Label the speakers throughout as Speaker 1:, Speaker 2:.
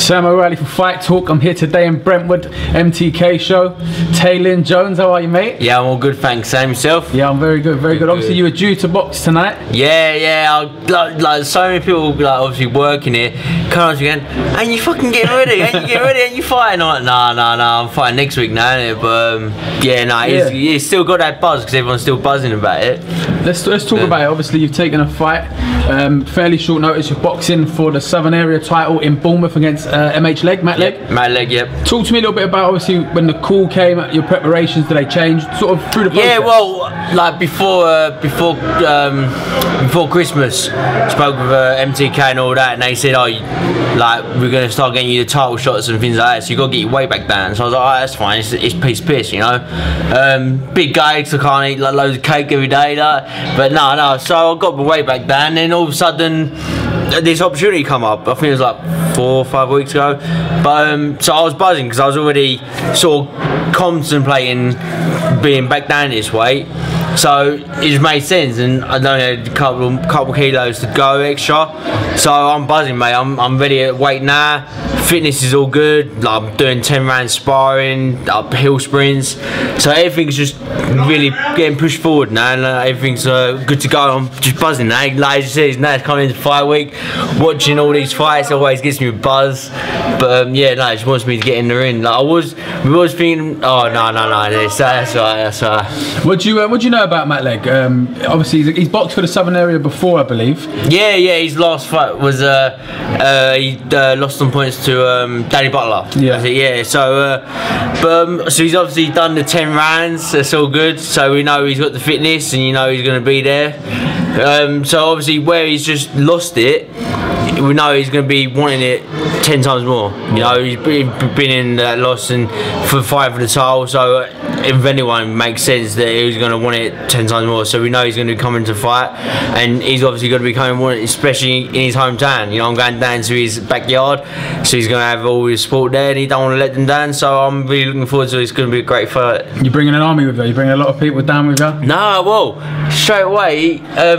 Speaker 1: Sam O'Reilly for Fight Talk. I'm here today in Brentwood, MTK show. Tey Lynn Jones, how are you, mate?
Speaker 2: Yeah, I'm all good, thanks. Sam, yourself?
Speaker 1: Yeah, I'm very good, very good. Obviously, you were due to box tonight.
Speaker 2: Yeah. Like so many people, like obviously working here, come on again, and you fucking get ready, and you fighting. I'm like, nah, I'm fighting next week now, innit? But it's still got that buzz because everyone's still buzzing about it.
Speaker 1: Let's talk about it. Obviously, you've taken a fight, fairly short notice. You're boxing for the Southern Area title in Bournemoth against MH Legg, Matt Legg.
Speaker 2: Matt Legg, yep.
Speaker 1: Talk to me a little bit about obviously when the call came, your preparations. Did they change sort of through the process?
Speaker 2: Yeah, well, like before Christmas, spoke with MTK and all that, and they said, oh, like we're gonna start getting you the title shots and things like that, so you gotta get your weight back down. So I was like, alright, that's fine. It's piss, you know. Big guy, so I can't eat like loads of cake every day, like. But no. So I got my weight back down, and then all of a sudden, this opportunity come up. I think it was like 4 or 5 weeks ago. But so I was buzzing because I was already sort of contemplating being back down this weight. So it just made sense, and I only had a couple kilos to go extra. So I'm buzzing, mate. I'm ready at weight now. Fitness is all good. Like, I'm doing 10 round sparring, hill sprints. So everything's just really getting pushed forward now, and everything's good to go. I'm just buzzing now. Like you said, now it's coming into fight week. Watching all these fights always gives me a buzz. But it just wants me to get in the ring. Like we was thinking, oh no, that's right.
Speaker 1: What do you know about Matt Legg? Obviously he's boxed for the Southern Area before, I believe.
Speaker 2: Yeah. His last fight was he lost on points to Danny Butler. Yeah. So so he's obviously done the 10 rounds. That's all good. So we know he's got the fitness, and you know he's going to be there. So obviously where he's just lost it, we know he's going to be wanting it 10 times more. You know, he's been in that loss and for fight for the title, so if anyone makes sense that he's going to want it 10 times more. So we know he's going to be coming to fight, and he's obviously going to be coming, especially in his hometown. You know, I'm going down to his backyard, so he's going to have all his support there, and he don't want to let them down. So I'm really looking forward to it. It's going to be a great fight.
Speaker 1: You bringing an army with you? You bringing a lot of people down with you?
Speaker 2: No, well, straight away, I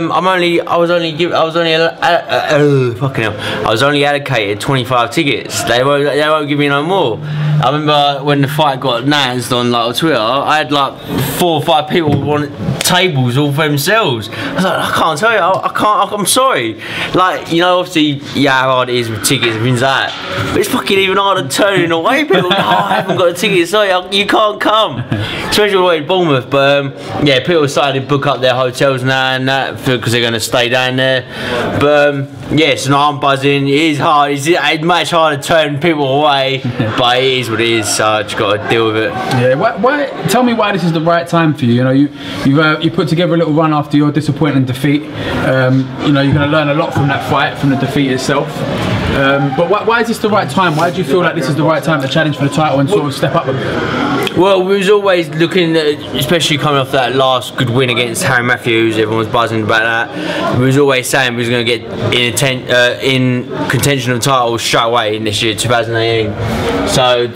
Speaker 2: was only allocated 25 tickets. They won't give me no more. I remember when the fight got announced on like Twitter, I had like 4 or 5 people want tables all for themselves. I was like, I can't tell you, I can't. I'm sorry. Like, you know, obviously, yeah, how hard it is with tickets and things like that. But it's fucking even harder turning away people. Oh, I haven't got a ticket. Sorry, you can't come. Especially away in Bournemouth. But yeah, people started to book up their hotels now and that because they're going to stay down there. But yeah, so now I'm buzzing. It is hard. It's much harder to turn people away, but it is what it is. So I just got to deal with it.
Speaker 1: Yeah. Why? Tell me why this is the right time for you. You know, you put together a little run after your disappointing defeat. You know, you're going to learn a lot from that fight, from the defeat itself. But why is this the right time? Why do you feel like this is the right time to challenge for the title and sort of step up a bit?
Speaker 2: Well, we was always looking at, especially coming off that last good win against Harry Matthews, everyone was buzzing about that. We was always saying we was going to get in contention of the title straight away in this year, 2018. So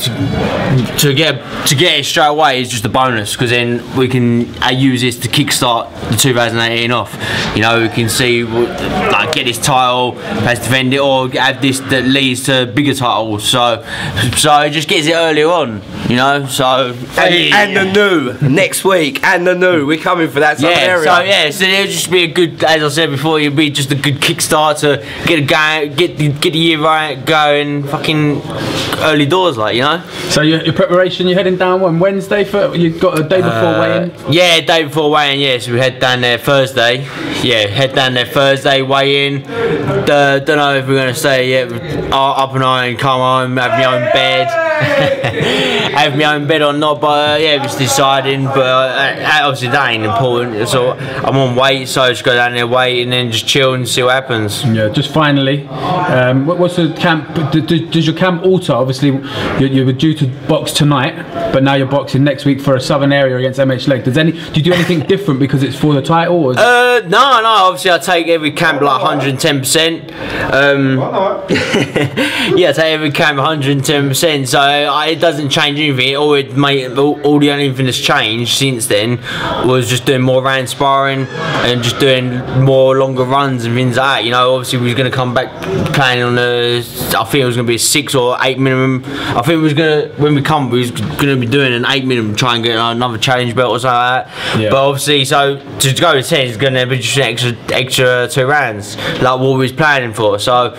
Speaker 2: to get it straight away is just a bonus, because then we can use this to kickstart the 2018 off. You know, we can see, like, get this title, perhaps defend it, or have this that leads to bigger titles. So it just gets it earlier on. You know, so
Speaker 3: and the new next week, and the new we're coming for that area.
Speaker 2: So it'll just be a good, as I said before, it'll be just a good kickstart to get the year right going, fucking early doors, like, you know.
Speaker 1: So your preparation, you're heading down on Wednesday for, you got a day before weigh-in?
Speaker 2: Yeah, day before weigh-in. Yeah, so we head down there Thursday. Yeah, head down there Thursday, weigh-in. Don't know if we're gonna stay up and on, come home, have my own bed. Have my own bed or not, but yeah, just deciding. But obviously that ain't important. So I'm on weight, so I just go down there, wait, and then just chill and see what happens.
Speaker 1: Yeah. Just finally, what's the camp? Does your camp alter? Obviously, you were due to box tonight, but now you're boxing next week for a Southern Area against MH Legg. Do you do anything different because it's for the title? Or
Speaker 2: no. Obviously, I take every camp like 110%. Yeah, I take every camp 110%. So it doesn't change anything. All the only thing that's changed since then was just doing more round sparring and just doing more longer runs and things like that. You know, obviously we was going to come back planning on I think it was going to be a 6 or 8 minimum. I think we was going to, when we was going to be doing an 8 minimum, try and get another challenge belt or something like that. Yeah. But obviously, so to go to 10 is going to be just an extra 2 rounds, like what we was planning for. So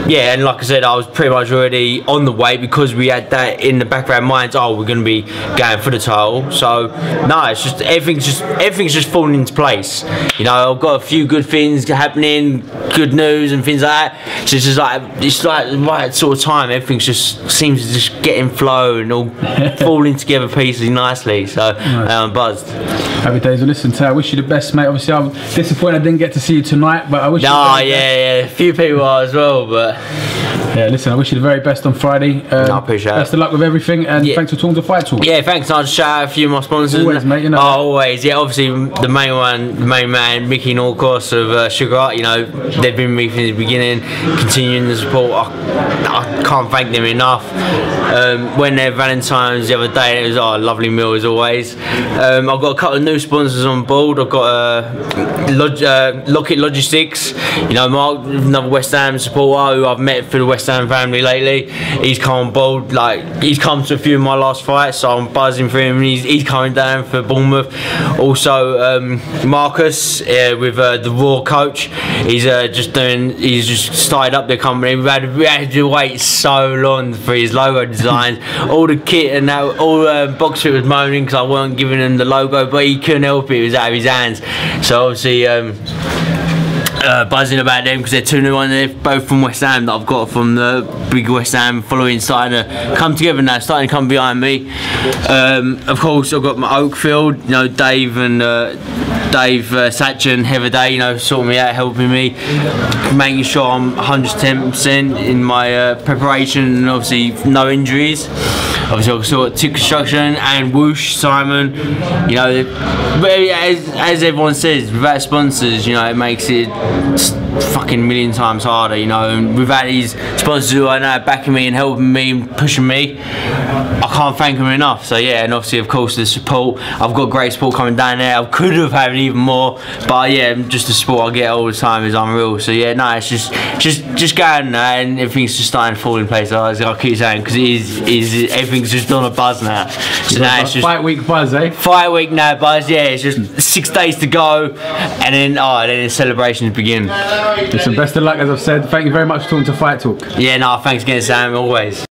Speaker 2: yeah, and like I said, I was pretty much already on the way because we had that in the back of our minds. Oh, we're going to be going for the title. So no, it's just everything's just falling into place. You know, I've got a few good things happening, good news and things like that. So it's like the right sort of time. Everything just seems to just get in flow and all falling together peacefully nicely. So I'm buzzed.
Speaker 1: Happy days. Well, listen, Tey, I wish you the best, mate. Obviously, I'm disappointed I didn't get to see you tonight, but I wish.
Speaker 2: No, yeah, a few people are as well, but.
Speaker 1: Yeah, listen, I wish you the very best on Friday.
Speaker 2: I appreciate it.
Speaker 1: Best of luck with everything, and thanks for talking to Fight Talk.
Speaker 2: Yeah, thanks. I'll just shout out a few of my sponsors.
Speaker 1: Always, mate, you know.
Speaker 2: Oh, always. Yeah, obviously the main man, Mickey Norcross of Sugar Art. You know, they've been with me from the beginning, continuing the support. I can't thank them enough. When their Valentine's the other day, it was a lovely meal as always. I've got a couple of new sponsors on board. I've got Lockett Logistics. You know, Mark, another West Ham supporter who I've met through the West Ham family lately. He's come on board. Like, he's come to a few of my last fights, so I'm buzzing for him. He's coming down for Bournemouth. Also, Marcus with the Raw coach. He's just started up the company. We had to wait so long for his logo designs. All the kit and that, all box fit was moaning because I weren't giving him the logo, but he couldn't help it. It was out of his hands. So obviously. Buzzing about them because they're 2 new ones. They're both from West Ham that I've got from the big West Ham following, starting to come together now, starting to come behind me. Of course, I've got my Oakfield, you know, Dave and Satcher and Heather Day, you know, sorting me out, helping me, making sure I'm 110% in my preparation, and obviously no injuries. Obviously, I've got Tip Construction and Whoosh, Simon. You know, as everyone says, without sponsors, you know, it makes it fucking million times harder, you know. And without these sponsors who I know backing me and helping me and pushing me, I can't thank them enough. So yeah, and obviously, of course, the support. I've got great support coming down there. I could have had even more, but yeah, just the support I get all the time is unreal. So yeah, no, it's just going now, and everything's just starting to fall in place. I keep saying, because everything's just on a buzz now. So now it's just
Speaker 1: fight week buzz, eh?
Speaker 2: Fight week now buzz. Yeah, it's just 6 days to go, and then the celebrations begin.
Speaker 1: Listen, best of luck, as I've said. Thank you very much for talking to Fight Talk.
Speaker 2: Yeah, no, thanks again, Sam. Always.